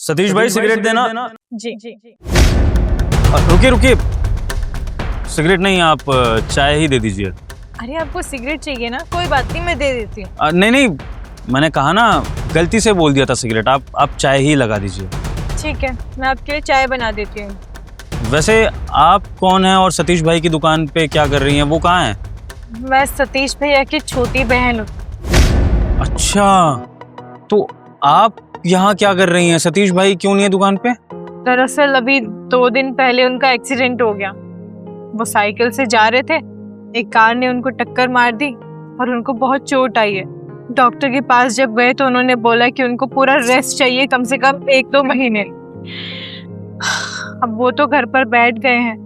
सतीश भाई सिगरेट देना। जी। रुकिए रुकिए, सिगरेट नहीं, आप चाय ही दे दीजिए। अरे आपको सिगरेट चाहिए ना, कोई बात नहीं, मैं दे देती हूँ। नहीं नहीं, मैंने कहा ना, गलती से बोल दिया था सिगरेट। आप चाय ही लगा दीजिए। ठीक है, मैं आपके लिए चाय बना देती हूँ। वैसे आप कौन हैं और सतीश भाई की दुकान पे क्या कर रही हैं? वो कहाँ हैं? मैं सतीश भैया की छोटी बहन हूँ। अच्छा, तो आप यहाँ क्या कर रही हैं? सतीश भाई क्यों नहीं है दुकान पे? दरअसल अभी 2 दिन पहले उनका एक्सीडेंट हो गया। वो साइकिल से जा रहे थे, एक कार ने उनको टक्कर मार दी और उनको बहुत चोट आई है। डॉक्टर के पास जब गए तो उन्होंने बोला कि उनको पूरा रेस्ट चाहिए, कम से कम 1-2 महीने। अब वो तो घर पर बैठ गए हैं,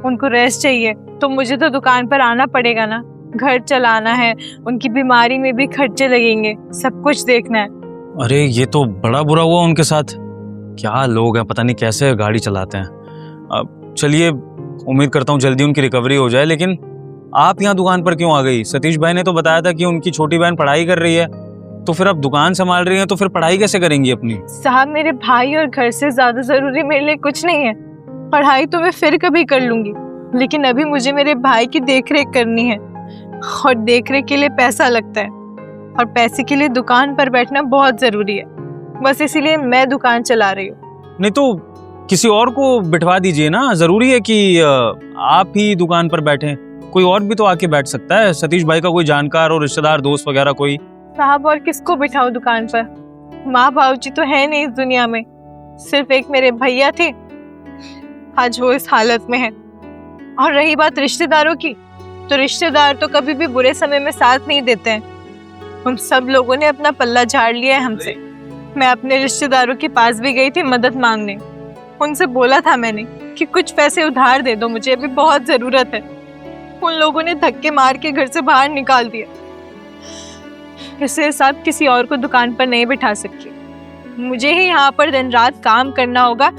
उनको रेस्ट चाहिए, तो मुझे तो दुकान पर आना पड़ेगा ना। घर चलाना है, उनकी बीमारी में भी खर्चे लगेंगे, सब कुछ देखना है। अरे ये तो बड़ा बुरा हुआ उनके साथ। क्या लोग हैं, पता नहीं कैसे गाड़ी चलाते हैं। अब चलिए, उम्मीद करता हूँ जल्दी उनकी रिकवरी हो जाए। लेकिन आप यहाँ दुकान पर क्यों आ गई? सतीश भाई ने तो बताया था कि उनकी छोटी बहन पढ़ाई कर रही है, तो फिर अब दुकान संभाल रही हैं, तो फिर पढ़ाई कैसे करेंगी अपनी? साहब, मेरे भाई और घर से ज्यादा जरूरी मेरे लिए कुछ नहीं है। पढ़ाई तो मैं फिर कभी कर लूंगी, लेकिन अभी मुझे मेरे भाई की देखरेख करनी है, और देखरेख के लिए पैसा लगता है, और पैसे के लिए दुकान पर बैठना बहुत जरूरी है। बस इसीलिए मैं दुकान चला रही हूँ। नहीं तो किसी और को बिठवा दीजिए ना। जरूरी है कि आप ही दुकान पर बैठें? कोई और भी तो आके बैठ सकता है। सतीश भाई का कोई जानकार और रिश्तेदार, दोस्त वगैरह कोई? साहब, और किसको बिठाऊं दुकान पर? माँ बाबूजी तो है नहीं इस दुनिया में, सिर्फ एक मेरे भैया थे, आज वो इस हालत में है। और रही बात रिश्तेदारों की, तो रिश्तेदार तो कभी भी बुरे समय में साथ नहीं देते हैं। उन सब लोगों ने अपना पल्ला झाड़ लिया है हमसे। मैं अपने रिश्तेदारों के पास भी गई थी मदद मांगने। उनसे बोला था मैंने कि कुछ पैसे उधार दे दो, मुझे अभी बहुत जरूरत है। उन लोगों ने धक्के मार के घर से बाहर निकाल दिया। इसलिए साहब, किसी और को दुकान पर नहीं बिठा सकती। मुझे ही यहाँ पर दिन रात काम करना होगा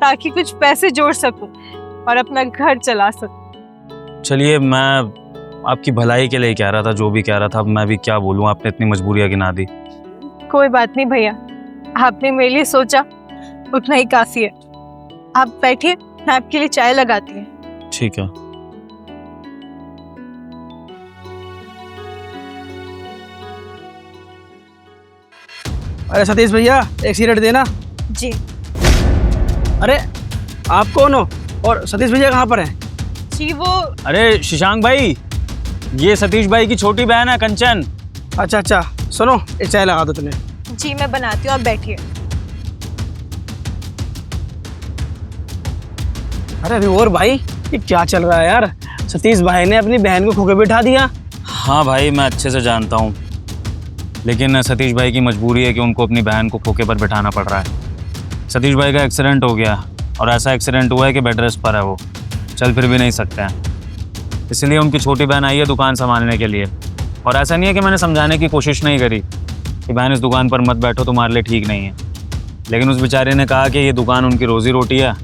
ताकि कुछ पैसे जोड़ सकूं और अपना घर चला सकूं। चलिए, मैं आपकी भलाई के लिए कह रहा था, जो भी कह रहा था। अब मैं भी क्या बोलूँ, आपने इतनी मजबूरियाँ गिना दी। कोई बात नहीं भैया, आपने मेरे लिए सोचा उतना ही काफी है। आप बैठिए, मैं आपके लिए चाय लगाती हूँ। ठीक है। अरे सतीश भैया, एक सिगरेट देना। जी। अरे आप कौन हो और सतीश भैया कहाँ पर हैं? जी वो अरे शशांक भाई, ये सतीश भाई की छोटी बहन है कंचन। अच्छा, सुनो, एक चाय लगा दो तुम्हें। जी मैं बनाती हूँ, आप बैठिए। अरे विभोर भाई, ये क्या चल रहा है यार? सतीश भाई ने अपनी बहन को खोके बिठा दिया। हाँ भाई, मैं अच्छे से जानता हूँ, लेकिन सतीश भाई की मजबूरी है कि उनको अपनी बहन को खोके पर बिठाना पड़ रहा है। सतीश भाई का एक्सीडेंट हो गया, और ऐसा एक्सीडेंट हुआ है कि बेड रेस्ट पर है, वो चल फिर भी नहीं सकते हैं। इसलिए उनकी छोटी बहन आई है दुकान संभालने के लिए। और ऐसा नहीं है कि मैंने समझाने की कोशिश नहीं करी कि बहन इस दुकान पर मत बैठो, तुम्हारे लिए ठीक नहीं है। लेकिन उस बेचारे ने कहा कि ये दुकान उनकी रोज़ी रोटी है,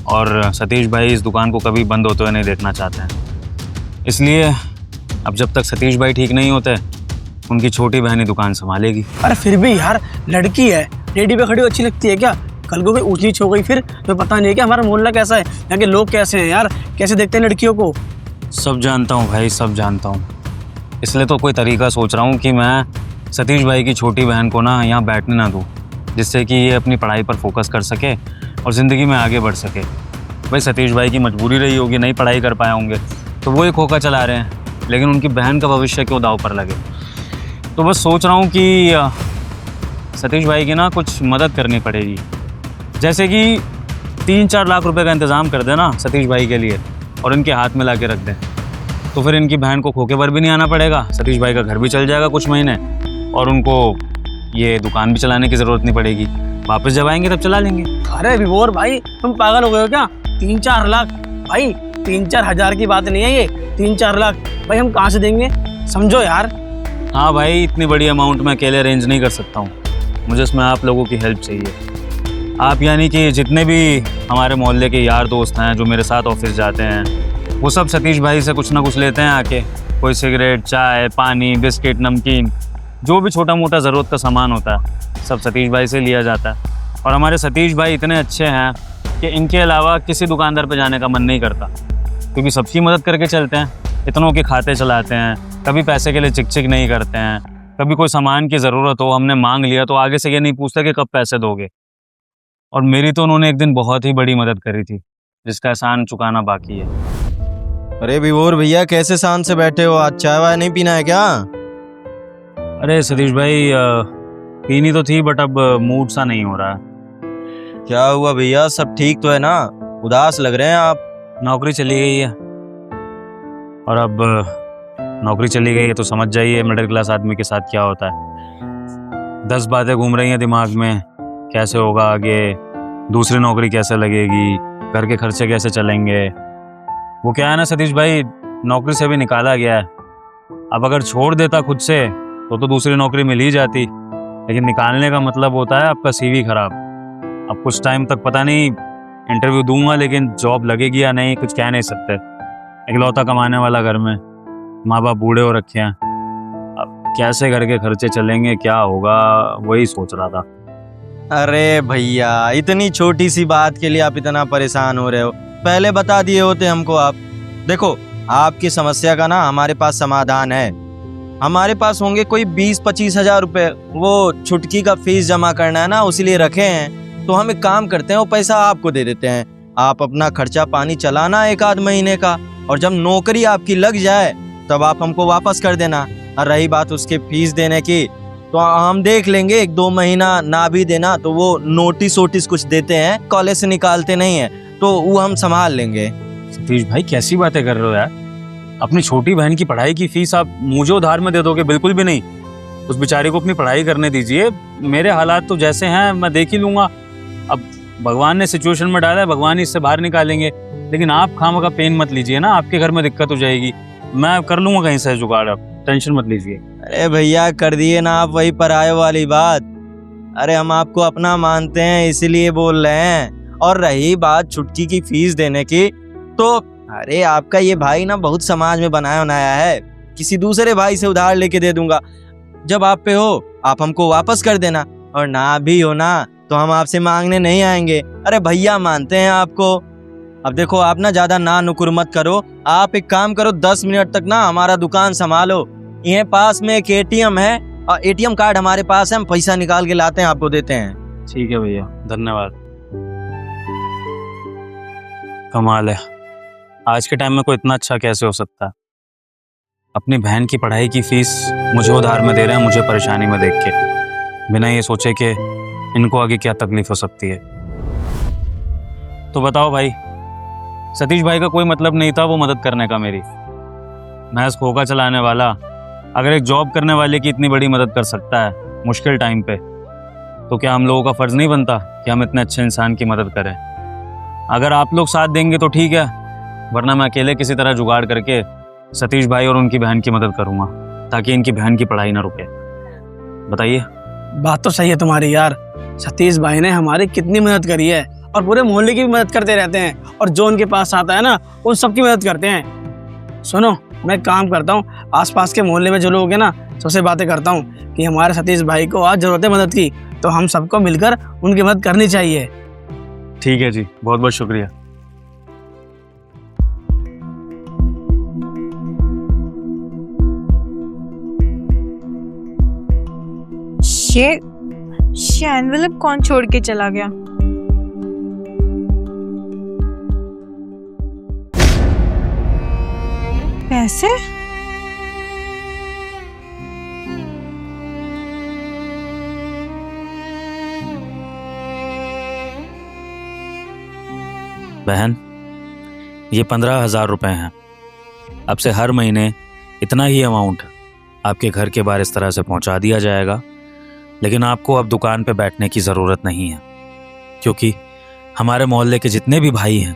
और सतीश भाई इस दुकान को कभी बंद होते हुए नहीं देखना चाहते हैं। इसलिए अब जब तक सतीश भाई ठीक नहीं होते, उनकी छोटी बहन ही दुकान संभालेगी। अरे फिर भी यार, लड़की है, रेडी पे खड़ी अच्छी लगती है क्या? कल को कोई ऊंच नीच हो गई फिर तो पता नहीं कि हमारा मोहल्ला कैसा है, यहाँ के लोग कैसे हैं यार, कैसे देखते हैं लड़कियों को। सब जानता हूँ भाई, सब जानता हूँ। इसलिए तो कोई तरीका सोच रहा हूँ कि मैं सतीश भाई की छोटी बहन को ना यहाँ बैठने ना दूँ, जिससे कि ये अपनी पढ़ाई पर फोकस कर सके और ज़िंदगी में आगे बढ़ सके। भाई सतीश भाई की मजबूरी रही होगी, नहीं पढ़ाई कर पाए होंगे, तो वो एक खोखा चला रहे हैं, लेकिन उनकी बहन का भविष्य क्यों दाव पर लगे। तो बस सोच रहा हूँ कि सतीश भाई की ना कुछ मदद करनी पड़ेगी। जैसे कि 3-4 लाख रुपए का इंतज़ाम कर देना सतीश भाई के लिए, और इनके हाथ में ला के रख दें, तो फिर इनकी बहन को खोके पर भी नहीं आना पड़ेगा, सतीश भाई का घर भी चल जाएगा कुछ महीने, और उनको ये दुकान भी चलाने की ज़रूरत नहीं पड़ेगी। वापस जब आएंगे तब चला लेंगे। अरे विभोर भाई, तुम पागल हो गए हो क्या? 3-4 लाख भाई, 3-4 हज़ार की बात नहीं है ये। 3-4 लाख भाई हम कहाँ से देंगे, समझो यार। हाँ भाई, इतनी बड़ी अमाउंट मैं अकेले अरेंज नहीं कर सकता हूँ, मुझे इसमें आप लोगों की हेल्प चाहिए। आप यानी कि जितने भी हमारे मोहल्ले के यार दोस्त हैं जो मेरे साथ ऑफिस जाते हैं, वो सब सतीश भाई से कुछ ना कुछ लेते हैं आके। कोई सिगरेट, चाय, पानी, बिस्किट, नमकीन, जो भी छोटा मोटा ज़रूरत का सामान होता है सब सतीश भाई से लिया जाता है। और हमारे सतीश भाई इतने अच्छे हैं कि इनके अलावा किसी दुकानदार पे जाने का मन नहीं करता, क्योंकि सबकी मदद करके चलते हैं, इतनों के खाते चलाते हैं, कभी पैसे के लिए चिक चिक नहीं करते हैं। कभी कोई सामान की ज़रूरत हो, हमने मांग लिया तो आगे से ये नहीं पूछते कि कब पैसे दोगे। और मेरी तो उन्होंने एक दिन बहुत ही बड़ी मदद करी थी, जिसका एहसान चुकाना बाकी है। अरे विभोर भैया, कैसे शांत से बैठे हो? आज चाय वाय नहीं पीना है क्या? अरे सतीश भाई, पीनी तो थी बट अब मूड सा नहीं हो रहा है। क्या हुआ भैया, सब ठीक तो है ना? उदास लग रहे हैं आप। नौकरी चली गई है, और अब नौकरी चली गई है तो समझ जाइए मिडिल क्लास आदमी के साथ क्या होता है। 10 बातें घूम रही हैं दिमाग में, कैसे होगा आगे, दूसरी नौकरी कैसे लगेगी, घर के खर्चे कैसे चलेंगे। वो क्या है ना सतीश भाई, नौकरी से भी निकाला गया है। अब अगर छोड़ देता खुद से तो दूसरी नौकरी मिल ही जाती, लेकिन निकालने का मतलब होता है आपका सीवी खराब। अब कुछ टाइम तक पता नहीं, इंटरव्यू दूंगा लेकिन जॉब लगेगी या नहीं कुछ कह नहीं सकते। इकलौता कमाने वाला घर में, माँ बाप बूढ़े हो रखे हैं, अब कैसे घर के खर्चे चलेंगे, क्या होगा, वही सोच रहा था। अरे भैया, इतनी छोटी सी बात के लिए आप इतना परेशान हो रहे हो? पहले बता दिए होते हमको आप। देखो, आपकी समस्या का ना हमारे पास समाधान है। हमारे पास होंगे कोई 20-25 हज़ार रुपये। वो छुटकी का फीस जमा करना है ना, उसी लिए रखे हैं। तो हम एक काम करते हैं, वो पैसा आपको दे देते हैं। आप अपना खर्चा पानी चलाना 1-8 महीने का, और जब नौकरी आपकी लग जाए तब आप हमको वापस कर देना। और रही बात उसके फीस देने की, तो हम देख लेंगे। 1-2 महीना ना भी देना तो वो नोटिस वोटिस कुछ देते हैं, कॉलेज से निकालते नहीं है, तो वो हम संभाल लेंगे। सतीश भाई, कैसी बातें कर रहे हो यार? अपनी छोटी बहन की पढ़ाई की फीस आप मुझे उधार में दे दोगे? बिल्कुल भी नहीं। उस बेचारी को अपनी पढ़ाई करने दीजिए। मेरे हालात तो जैसे हैं मैं देख ही लूंगा। अब भगवान ने सिचुएशन में डाला है, भगवान ही इससे बाहर निकालेंगे। लेकिन आप खाम का पेन मत लीजिए ना, आपके घर में दिक्कत हो जाएगी। मैं कर लूंगा कहीं से जुगाड़, आप टेंशन मत लीजिए। अरे भैया, कर दिए ना आप वही पराये वाली बात। अरे हम आपको अपना मानते हैं, इसीलिए बोल रहे हैं। और रही बात छुटकी की फीस देने की, तो अरे आपका ये भाई ना बहुत समाज में बनाया बनाया है। किसी दूसरे भाई से उधार लेके दे दूंगा। जब आप पे हो आप हमको वापस कर देना, और ना भी हो ना तो हम आपसे मांगने नहीं आएंगे। अरे भैया, मानते हैं आपको। अब देखो, आप ना ज्यादा ना नुकुर मत करो। आप एक काम करो, 10 मिनट तक ना हमारा दुकान संभालो। यहाँ पास में एक एटीएम है, और एटीएम कार्ड हमारे पास है, हम पैसा निकाल के लाते हैं, आपको देते हैं। ठीक है भैया, धन्यवाद। कमाल है, आज के टाइम में कोई इतना अच्छा कैसे हो सकता है? अपनी बहन की पढ़ाई की फीस मुझे उधार में दे रहे हैं, मुझे परेशानी में देख के, बिना ये सोचे कि इनको आगे क्या तकलीफ हो सकती है। तो बताओ भाई, सतीश भाई का कोई मतलब नहीं था वो मदद करने का मेरी। महज खोखा चलाने वाला अगर एक जॉब करने वाले की इतनी बड़ी मदद कर सकता है मुश्किल टाइम पे, तो क्या हम लोगों का फर्ज नहीं बनता कि हम इतने अच्छे इंसान की मदद करें? अगर आप लोग साथ देंगे तो ठीक है, वरना मैं अकेले किसी तरह जुगाड़ करके सतीश भाई और उनकी बहन की मदद करूंगा, ताकि इनकी बहन की पढ़ाई ना रुके। बताइए। बात तो सही है तुम्हारी यार। सतीश भाई ने हमारी कितनी मदद करी है, और पूरे मोहल्ले की भी मदद करते रहते हैं, और जो उनके पास आता है ना उन सबकी मदद करते हैं। सुनो, मैं काम करता हूँ, आसपास के मोहल्ले में जो लोग हैं ना सबसे बातें करता हूँ कि हमारे सतीश भाई को आज जरूरत है मदद की, तो हम सबको मिलकर उनकी मदद करनी चाहिए। ठीक है जी, बहुत बहुत शुक्रिया। ये एनवेलप कौन छोड़ के चला गया? पैसे? बहन, ये 15,000 रुपए हैं। अब से हर महीने इतना ही अमाउंट आपके घर के बाहर इस तरह से पहुंचा दिया जाएगा। लेकिन आपको अब दुकान पे बैठने की ज़रूरत नहीं है, क्योंकि हमारे मोहल्ले के जितने भी भाई हैं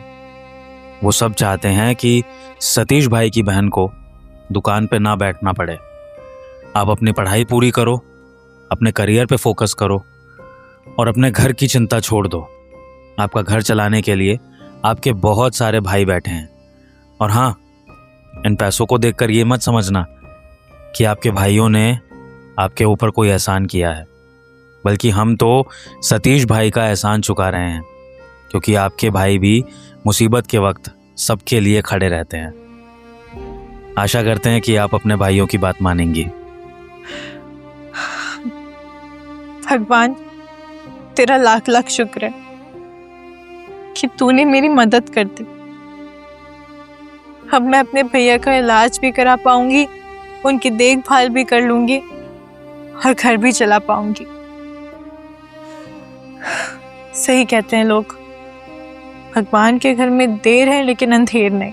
वो सब चाहते हैं कि सतीश भाई की बहन को दुकान पे ना बैठना पड़े। आप अपनी पढ़ाई पूरी करो, अपने करियर पे फोकस करो, और अपने घर की चिंता छोड़ दो। आपका घर चलाने के लिए आपके बहुत सारे भाई बैठे हैं। और हाँ, इन पैसों को देखकर ये मत समझना कि आपके भाइयों ने आपके ऊपर कोई एहसान किया है। बल्कि हम तो सतीश भाई का एहसान चुका रहे हैं, क्योंकि आपके भाई भी मुसीबत के वक्त सबके लिए खड़े रहते हैं। आशा करते हैं कि आप अपने भाइयों की बात मानेंगी। भगवान तेरा लाख लाख शुक्र है कि तूने मेरी मदद कर दी। अब मैं अपने भैया का इलाज भी करा पाऊंगी, उनकी देखभाल भी कर लूंगी और घर भी चला पाऊंगी। सही कहते हैं लोग, भगवान के घर में देर है लेकिन अंधेर नहीं।